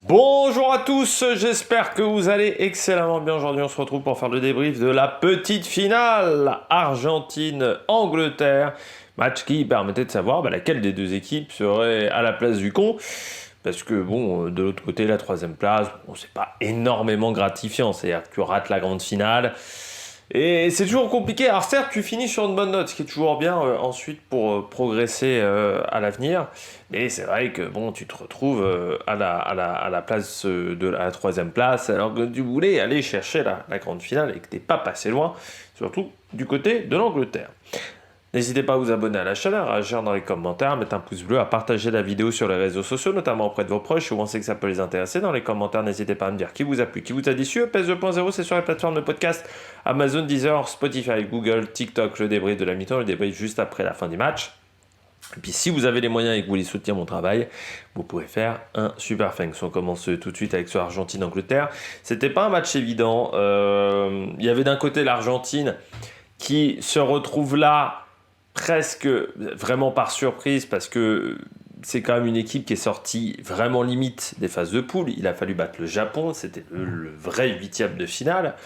Bonjour à tous, j'espère que vous allez excellemment bien. Aujourd'hui, on se retrouve pour faire le débrief de la petite finale Argentine-Angleterre. Match qui permettait de savoir laquelle des deux équipes serait à la place du con. Parce que, de l'autre côté, la troisième place, c'est pas énormément gratifiant. C'est-à-dire que tu rates la grande finale. Et c'est toujours compliqué. Alors certes, tu finis sur une bonne note, ce qui est toujours bien ensuite pour progresser à l'avenir. Mais c'est vrai que tu te retrouves à la place de la troisième place, alors que tu voulais aller chercher la grande finale et que t'es pas passé loin, surtout du côté de l'Angleterre. N'hésitez pas à vous abonner à la chaîne, à réagir dans les commentaires, à mettre un pouce bleu, à partager la vidéo sur les réseaux sociaux, notamment auprès de vos proches, si vous pensez que ça peut les intéresser. Dans les commentaires, n'hésitez pas à me dire qui vous a plu, qui vous a déçu. EPS 2.0, c'est sur les plateformes de podcast Amazon, Deezer, Spotify, Google, TikTok, le débrief de la mi-temps, le débrief juste après la fin du match. Et puis si vous avez les moyens et que vous voulez soutenir mon travail, vous pouvez faire un super thanks. On commence tout de suite avec ce Argentine-Angleterre. C'était pas un match évident. Il y avait d'un côté l'Argentine qui se retrouve là presque vraiment par surprise parce que c'est quand même une équipe qui est sortie vraiment limite des phases de poule. Il a fallu battre le Japon, c'était le vrai huitième de finale.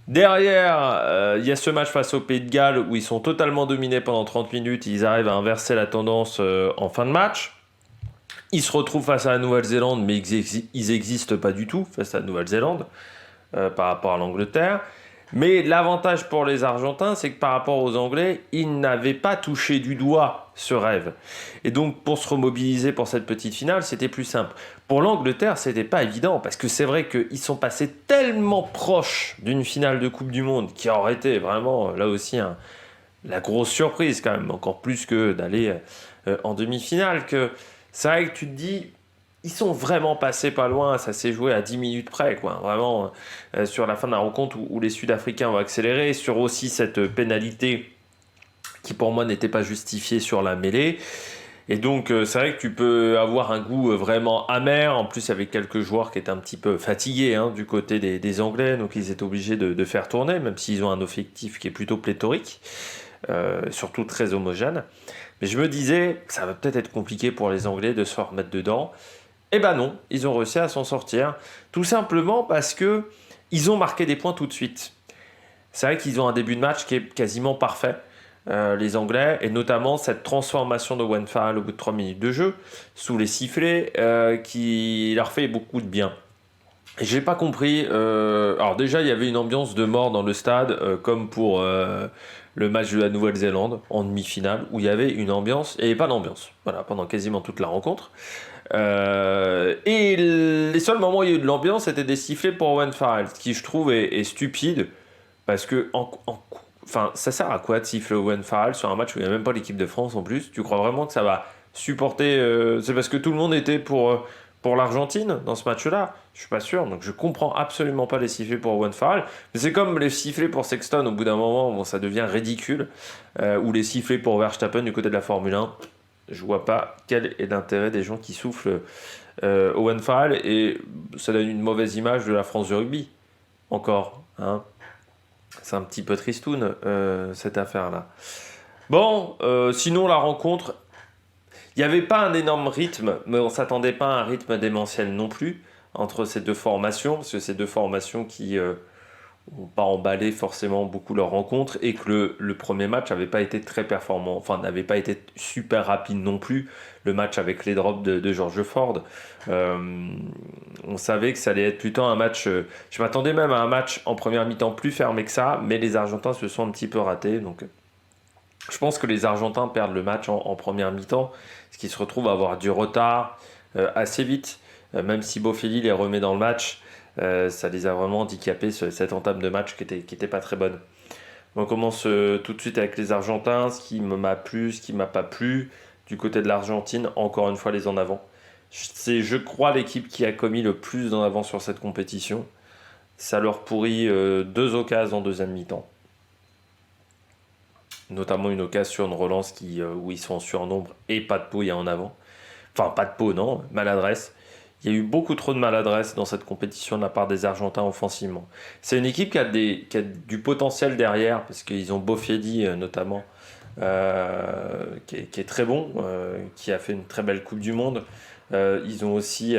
Derrière, il y a ce match face au Pays de Galles où ils sont totalement dominés pendant 30 minutes. Ils arrivent à inverser la tendance en fin de match. Ils se retrouvent face à la Nouvelle-Zélande, mais ils n'existent pas du tout face à la Nouvelle-Zélande par rapport à l'Angleterre. Mais l'avantage pour les Argentins, c'est que par rapport aux Anglais, ils n'avaient pas touché du doigt ce rêve. Et donc, pour se remobiliser pour cette petite finale, c'était plus simple. Pour l'Angleterre, c'était pas évident, parce que c'est vrai qu'ils sont passés tellement proches d'une finale de Coupe du Monde, qui aurait été vraiment, là aussi, la grosse surprise quand même, encore plus que d'aller en demi-finale, que c'est vrai que tu te dis, ils sont vraiment passés pas loin, ça s'est joué à 10 minutes près, quoi. Vraiment, sur la fin de la rencontre où les Sud-Africains ont accéléré, sur aussi cette pénalité qui pour moi n'était pas justifiée sur la mêlée. Et donc, c'est vrai que tu peux avoir un goût vraiment amer. En plus, avec quelques joueurs qui étaient un petit peu fatigués du côté des Anglais, donc ils étaient obligés de faire tourner, même s'ils ont un effectif qui est plutôt pléthorique, surtout très homogène. Mais je me disais, ça va peut-être être compliqué pour les Anglais de se remettre dedans. Eh ben non, ils ont réussi à s'en sortir, tout simplement parce que ils ont marqué des points tout de suite. C'est vrai qu'ils ont un début de match qui est quasiment parfait, les Anglais, et notamment cette transformation de Owen Farrell au bout de 3 minutes de jeu, sous les sifflets, qui leur fait beaucoup de bien. Et j'ai pas compris. Alors déjà, il y avait une ambiance de mort dans le stade, comme pour le match de la Nouvelle-Zélande en demi-finale, où il y avait une ambiance, et pas d'ambiance, voilà, pendant quasiment toute la rencontre. Et les seuls moments où il y a eu de l'ambiance, c'était des sifflets pour Owen Farrell, ce qui je trouve est stupide, parce que enfin, ça sert à quoi de siffler Owen Farrell sur un match où il n'y a même pas l'équipe de France en plus? Tu crois vraiment que ça va supporter c'est parce que tout le monde était pour l'Argentine dans ce match-là? Je suis pas sûr, donc je comprends absolument pas les sifflets pour Owen Farrell. Mais c'est comme les sifflets pour Sexton, au bout d'un moment, ça devient ridicule. Ou les sifflets pour Verstappen du côté de la Formule 1. Je vois pas quel est l'intérêt des gens qui soufflent Owen Farrell, et ça donne une mauvaise image de la France du rugby. Encore, hein. C'est un petit peu tristoun, cette affaire-là. Sinon la rencontre, il n'y avait pas un énorme rythme, mais on s'attendait pas à un rythme démentiel non plus entre ces deux formations, parce que ces deux formations qui n'ont pas emballé forcément beaucoup leur rencontre, et que le premier match n'avait pas été très performant, enfin n'avait pas été super rapide non plus, le match avec les drops de George Ford. On savait que ça allait être plutôt un match, je m'attendais même à un match en première mi-temps plus fermé que ça, mais les Argentins se sont un petit peu ratés, donc je pense que les Argentins perdent le match en première mi-temps, ce qui se retrouve à avoir du retard assez vite, même si Bofelli les remet dans le match. Ça les a vraiment handicapés, cette entame de match qui était pas très bonne. On commence tout de suite avec les Argentins, ce qui m'a plu, ce qui m'a pas plu. Du côté de l'Argentine, encore une fois les en avant. C'est, je crois, l'équipe qui a commis le plus en avant sur cette compétition. Ça leur pourrit 2 occasions en deuxième mi-temps. Notamment une occasion sur une relance où ils sont en surnombre et pas de peau en avant. Enfin, pas de peau, non, maladresse. Il y a eu beaucoup trop de maladresse dans cette compétition de la part des Argentins offensivement. C'est une équipe qui a du potentiel derrière, parce qu'ils ont Bofiedi notamment, qui est très bon, qui a fait une très belle Coupe du Monde. Ils ont aussi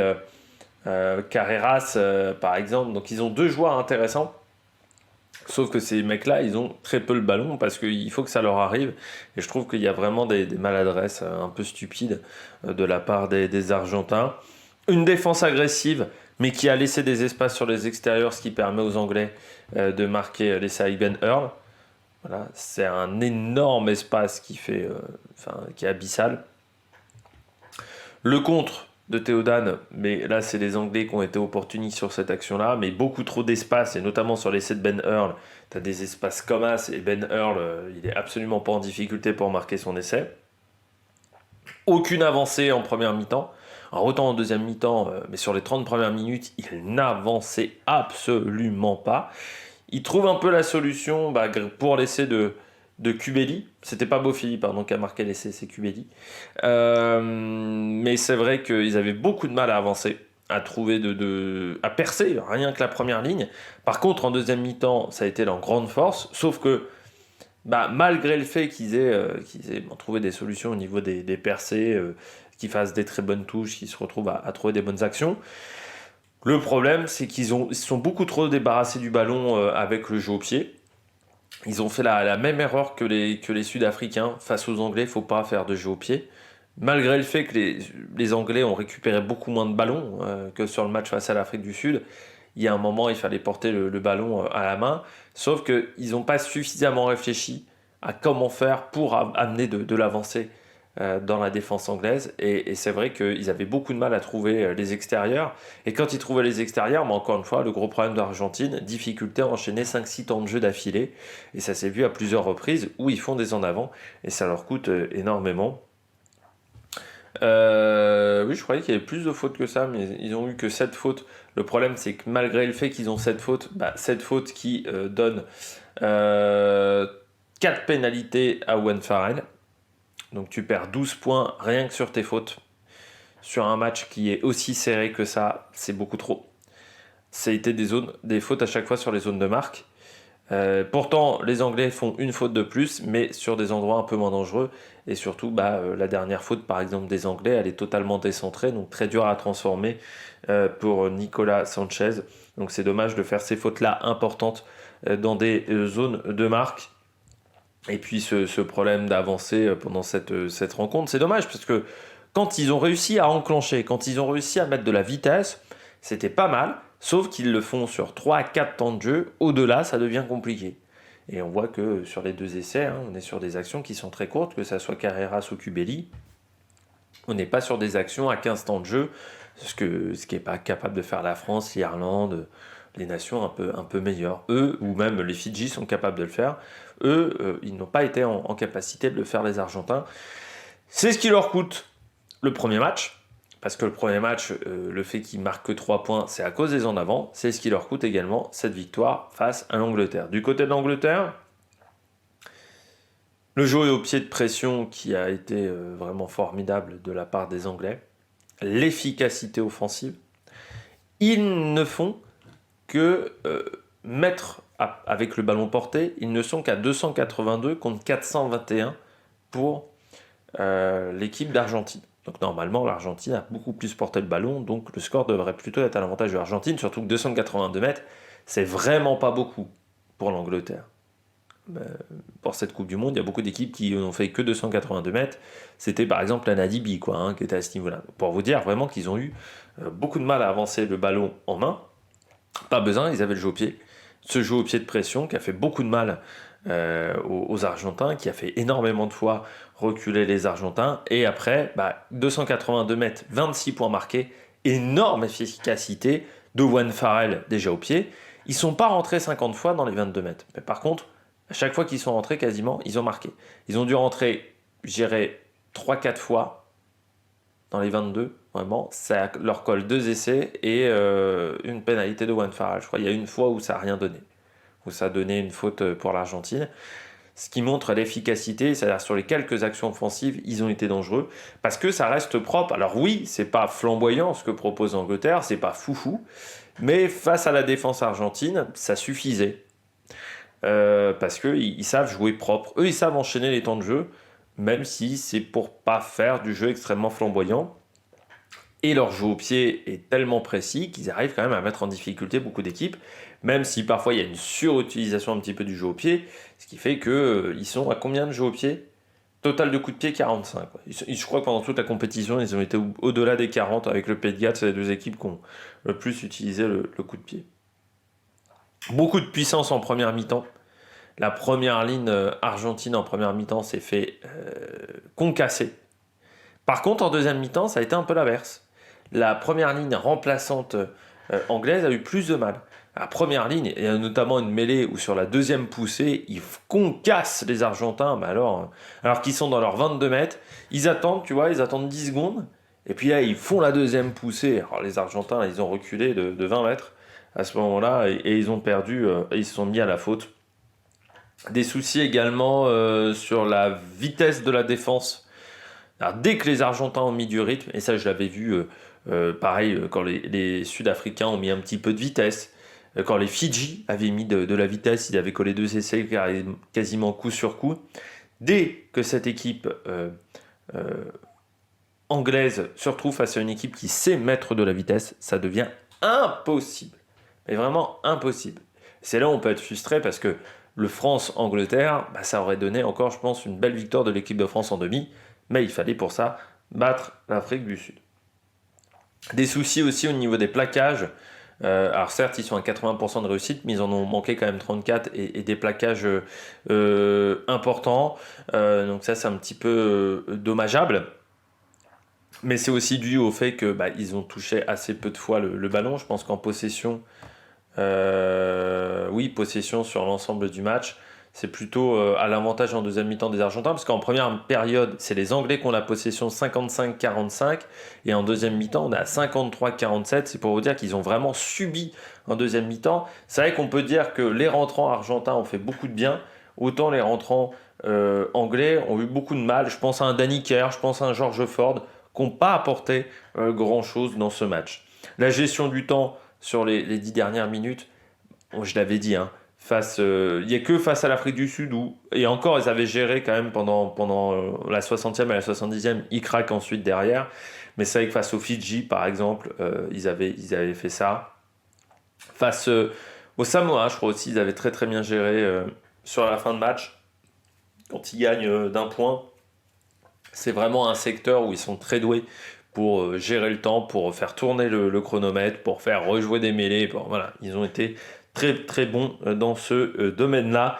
Carreras, par exemple. Donc ils ont 2 joueurs intéressants. Sauf que ces mecs-là, ils ont très peu le ballon parce qu'il faut que ça leur arrive. Et je trouve qu'il y a vraiment des maladresses un peu stupides de la part des Argentins. Une défense agressive, mais qui a laissé des espaces sur les extérieurs, ce qui permet aux Anglais de marquer l'essai avec Ben Earl. Voilà, c'est un énorme espace qui est abyssal. Le contre de Théodane, mais là c'est les Anglais qui ont été opportunistes sur cette action-là, mais beaucoup trop d'espace, et notamment sur l'essai de Ben Earl, tu as des espaces comme as, et Ben Earl, il est absolument pas en difficulté pour marquer son essai. Aucune avancée en première mi-temps. Alors autant en deuxième mi-temps, mais sur les 30 premières minutes, il n'avançait absolument pas. Il trouve un peu la solution pour l'essai de Cubelli. C'était pas Bofill, pardon, qui a marqué l'essai, c'est Cubelli. Mais c'est vrai qu'ils avaient beaucoup de mal à avancer, à trouver à percer, rien que la première ligne. Par contre, en deuxième mi-temps, ça a été leur grande force, sauf que malgré le fait qu'ils aient trouvé des solutions au niveau des percées, qu'ils fassent des très bonnes touches, qu'ils se retrouvent à trouver des bonnes actions, le problème, c'est qu'ils se sont beaucoup trop débarrassés du ballon avec le jeu au pied. Ils ont fait la même erreur que les Sud-Africains. Face aux Anglais, il ne faut pas faire de jeu au pied. Malgré le fait que les Anglais ont récupéré beaucoup moins de ballons que sur le match face à l'Afrique du Sud, il y a un moment, il fallait porter le ballon à la main. Sauf qu'ils n'ont pas suffisamment réfléchi à comment faire pour amener de l'avancée dans la défense anglaise. Et c'est vrai qu'ils avaient beaucoup de mal à trouver les extérieurs. Et quand ils trouvaient les extérieurs, encore une fois, le gros problème de l'Argentine, difficulté à enchaîner 5-6 temps de jeu d'affilée. Et ça s'est vu à plusieurs reprises où ils font des en avant. Et ça leur coûte énormément. Oui, je croyais qu'il y avait plus de fautes que ça, mais ils ont eu que 7 fautes. Le problème, c'est que malgré le fait qu'ils ont 7 fautes, 7 fautes qui donnent 4 pénalités à Owen Farrell. Donc tu perds 12 points rien que sur tes fautes. Sur un match qui est aussi serré que ça, c'est beaucoup trop. Ça a été des fautes à chaque fois sur les zones de marque. Pourtant, les Anglais font une faute de plus, mais sur des endroits un peu moins dangereux. Et surtout, la dernière faute, par exemple, des Anglais, elle est totalement décentrée, donc très dur à transformer pour Nicolas Sanchez. Donc c'est dommage de faire ces fautes-là importantes dans des zones de marque. Et puis ce problème d'avancer pendant cette rencontre, c'est dommage parce que quand ils ont réussi à enclencher, quand ils ont réussi à mettre de la vitesse, c'était pas mal, sauf qu'ils le font sur 3 à 4 temps de jeu, au-delà ça devient compliqué. Et on voit que sur les 2 essais, on est sur des actions qui sont très courtes, que ça soit Carreras ou Cubelli. On n'est pas sur des actions à 15 temps de jeu, ce qui n'est pas capable de faire la France, l'Irlande, les nations un peu meilleures. Eux, ou même les Fidji sont capables de le faire. Eux, ils n'ont pas été en capacité de le faire, les Argentins. C'est ce qui leur coûte le premier match. Parce que le premier match, le fait qu'ils marquent que 3 points, c'est à cause des en avant. C'est ce qui leur coûte également cette victoire face à l'Angleterre. Du côté de l'Angleterre, le jeu au pied de pression qui a été vraiment formidable de la part des Anglais. L'efficacité offensive. Ils ne font que mettre avec le ballon porté, ils ne sont qu'à 282 contre 421 pour l'équipe d'Argentine. Donc normalement, l'Argentine a beaucoup plus porté le ballon, donc le score devrait plutôt être à l'avantage de l'Argentine, surtout que 282 mètres, c'est vraiment pas beaucoup pour l'Angleterre. Pour cette Coupe du Monde, il y a beaucoup d'équipes qui n'ont fait que 282 mètres. C'était par exemple la Nadibi, qui était à ce niveau-là. Pour vous dire vraiment qu'ils ont eu beaucoup de mal à avancer le ballon en main. Pas besoin, ils avaient le jeu au pied. Ce jeu au pied de pression qui a fait beaucoup de mal aux Argentins, qui a fait énormément de fois reculer les Argentins. Et après, 282 mètres, 26 points marqués, énorme efficacité de Owen Farrell déjà au pied. Ils ne sont pas rentrés 50 fois dans les 22 mètres. Mais par contre, à chaque fois qu'ils sont rentrés, quasiment, ils ont marqué. Ils ont dû rentrer, je dirais, 3-4 fois dans les 22. Vraiment, ça leur colle 2 essais et une pénalité de Owen Farrell. Je crois qu'il y a une fois où ça n'a rien donné. Où ça a donné une faute pour l'Argentine. Ce qui montre l'efficacité, c'est-à-dire sur les quelques actions offensives, ils ont été dangereux. Parce que ça reste propre. Alors oui, c'est pas flamboyant ce que propose l'Angleterre, c'est pas foufou. Mais face à la défense argentine, ça suffisait. Parce qu'ils savent jouer propre. Eux, ils savent enchaîner les temps de jeu, même si c'est pour pas faire du jeu extrêmement flamboyant. Et leur jeu au pied est tellement précis qu'ils arrivent quand même à mettre en difficulté beaucoup d'équipes, même si parfois il y a une surutilisation un petit peu du jeu au pied, ce qui fait qu'ils sont à combien de jeux au pied? Total de coups de pied 45. Quoi. Je crois que pendant toute la compétition, ils ont été au-delà des 40 avec le Pays de Galles, c'est les deux équipes qui ont le plus utilisé le coup de pied. Beaucoup de puissance en première mi-temps. La première ligne argentine en première mi-temps s'est fait concasser. Par contre, en deuxième mi-temps, ça a été un peu l'inverse. La première ligne remplaçante anglaise a eu plus de mal. La première ligne, il y a notamment une mêlée où sur la deuxième poussée, ils concassent les Argentins, mais alors qu'ils sont dans leurs 22 mètres, ils attendent, tu vois, ils attendent 10 secondes, et puis là, ils font la deuxième poussée. Alors les Argentins, ils ont reculé de 20 mètres à ce moment-là, et ils ont perdu, et ils se sont mis à la faute. Des soucis également sur la vitesse de la défense. Alors, dès que les Argentins ont mis du rythme, et ça je l'avais vu pareil quand les Sud-Africains ont mis un petit peu de vitesse, quand les Fidji avaient mis de la vitesse, ils avaient collé 2 essais quasiment coup sur coup. Dès que cette équipe anglaise se retrouve face à une équipe qui sait mettre de la vitesse, ça devient impossible. Mais vraiment impossible. C'est là où on peut être frustré parce que le France-Angleterre, ça aurait donné encore, je pense, une belle victoire de l'équipe de France en demi, mais il fallait pour ça battre l'Afrique du Sud. Des soucis aussi au niveau des plaquages. Alors certes, ils sont à 80% de réussite, mais ils en ont manqué quand même 34 et des plaquages importants. Donc ça, c'est un petit peu dommageable. Mais c'est aussi dû au fait que ils ont touché assez peu de fois le ballon. Je pense qu'en possession, possession sur l'ensemble du match. C'est plutôt à l'avantage en deuxième mi-temps des Argentins, parce qu'en première période, c'est les Anglais qui ont la possession 55-45, et en deuxième mi-temps, on est à 53-47. C'est pour vous dire qu'ils ont vraiment subi en deuxième mi-temps. C'est vrai qu'on peut dire que les rentrants argentins ont fait beaucoup de bien, autant les rentrants anglais ont eu beaucoup de mal. Je pense à un Danny Kerr, je pense à un George Ford, qui n'ont pas apporté grand-chose dans ce match. La gestion du temps sur les 10 dernières minutes, je l'avais dit, hein, il n'y a que face à l'Afrique du Sud et encore ils avaient géré quand même pendant la 60e et la 70e, ils craquent ensuite derrière, mais c'est vrai que face aux Fidji par exemple, ils avaient fait ça. Face aux Samoa, je crois aussi, ils avaient très très bien géré sur la fin de match, quand ils gagnent d'un point. C'est vraiment un secteur où ils sont très doués pour gérer le temps, pour faire tourner le chronomètre, pour faire rejouer des mêlées. Voilà, ils ont été très très bons dans ce domaine-là.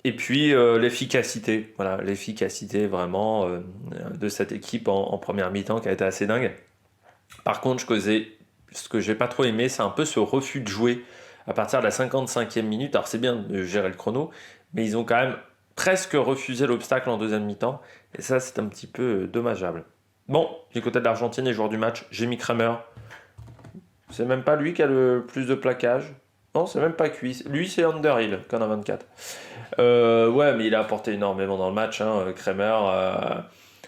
Et puis l'efficacité, voilà, l'efficacité vraiment de cette équipe en première mi-temps qui a été assez dingue. Par contre, ce que j'ai pas trop aimé, c'est un peu ce refus de jouer à partir de la 55e minute. Alors c'est bien de gérer le chrono, mais ils ont quand même presque refusé l'obstacle en deuxième mi-temps. Et ça, c'est un petit peu dommageable. Bon, du côté de l'Argentine, les joueurs du match, Jamie Kramer. C'est même pas lui qui a le plus de plaquage. Non, c'est même pas lui. Lui, c'est Underhill, qui en a 24. Ouais, mais il a apporté énormément dans le match, hein, Kramer.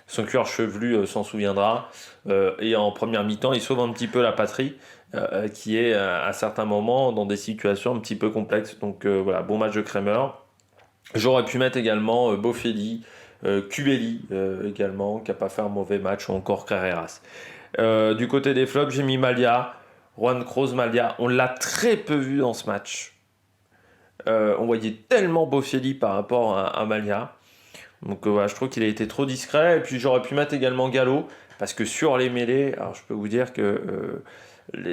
Son cuir chevelu s'en souviendra. Et en première mi-temps, il sauve un petit peu la patrie, qui est à certains moments dans des situations un petit peu complexes. Donc voilà, bon match de Kramer. J'aurais pu mettre également Bofelli, Cubelli également, qui n'a pas fait un mauvais match, ou encore Carreras. Du côté des flops, j'ai mis Malia, Juan Kroos Malia. On l'a très peu vu dans ce match. On voyait tellement Bofelli par rapport à Malia. Donc voilà, je trouve qu'il a été trop discret. Et puis j'aurais pu mettre également Gallo, parce que sur les mêlées, alors je peux vous dire que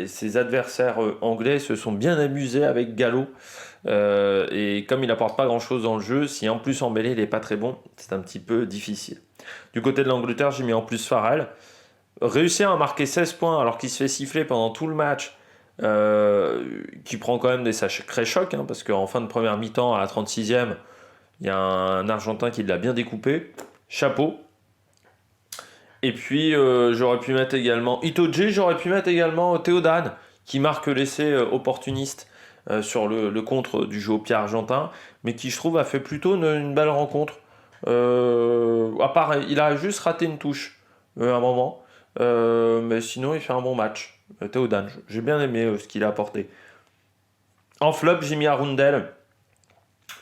ses adversaires anglais se sont bien amusés avec Gallo. Et comme il n'apporte pas grand chose dans le jeu, si en plus en mêlée il n'est pas très bon, c'est un petit peu difficile. Du côté de l'Angleterre, j'ai mis en plus Farrell. Réussir à marquer 16 points alors qu'il se fait siffler pendant tout le match, qui prend quand même des sacrés chocs, hein, parce qu'en fin de première mi-temps, à la 36e, il y a un Argentin qui l'a bien découpé. Chapeau. Et puis j'aurais pu mettre également Itoje, j'aurais pu mettre également Théodane, qui marque l'essai opportuniste sur le contre du jeu au pied argentin, mais qui je trouve a fait plutôt une belle rencontre. À part, il a juste raté une touche à un moment, mais sinon il fait un bon match. Théodane, j'ai bien aimé ce qu'il a apporté. En flop, j'ai mis Arundel.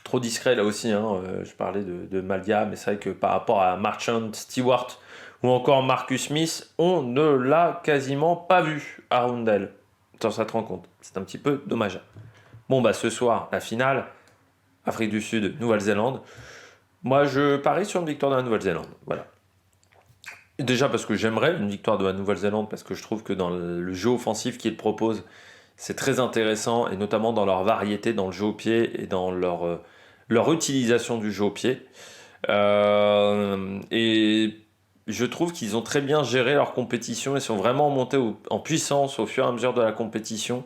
Trop discret là aussi, hein. Je parlais de Malia, mais c'est vrai que par rapport à Marchand Stewart, ou encore Marcus Smith, on ne l'a quasiment pas vu à Roundel. Ça te rend compte. C'est un petit peu dommage. Bon, bah ce soir, la finale, Afrique du Sud, Nouvelle-Zélande. Moi, je parie sur une victoire de la Nouvelle-Zélande. Voilà. Déjà parce que j'aimerais une victoire de la Nouvelle-Zélande, parce que je trouve que dans le jeu offensif qu'ils proposent, c'est très intéressant, et notamment dans leur variété dans le jeu au pied et dans leur utilisation du jeu au pied. Et je trouve qu'ils ont très bien géré leur compétition et sont vraiment montés en puissance au fur et à mesure de la compétition.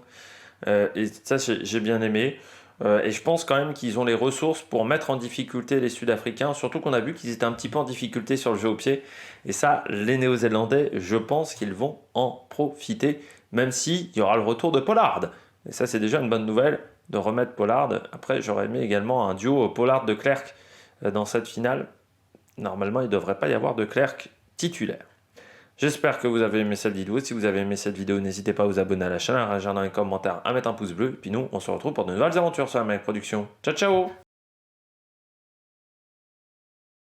Et ça, j'ai bien aimé. Et je pense quand même qu'ils ont les ressources pour mettre en difficulté les Sud-Africains, surtout qu'on a vu qu'ils étaient un petit peu en difficulté sur le jeu au pied. Et ça, les Néo-Zélandais, je pense qu'ils vont en profiter, même s'il y aura le retour de Pollard. Et ça, c'est déjà une bonne nouvelle de remettre Pollard. Après, j'aurais aimé également un duo Pollard-de Klerk dans cette finale. Normalement, il ne devrait pas y avoir de Klerk titulaire. J'espère que vous avez aimé cette vidéo. Si vous avez aimé cette vidéo, n'hésitez pas à vous abonner à la chaîne, à réagir dans les commentaires, à mettre un pouce bleu. Et puis nous, on se retrouve pour de nouvelles aventures sur la Mec Production. Ciao, ciao!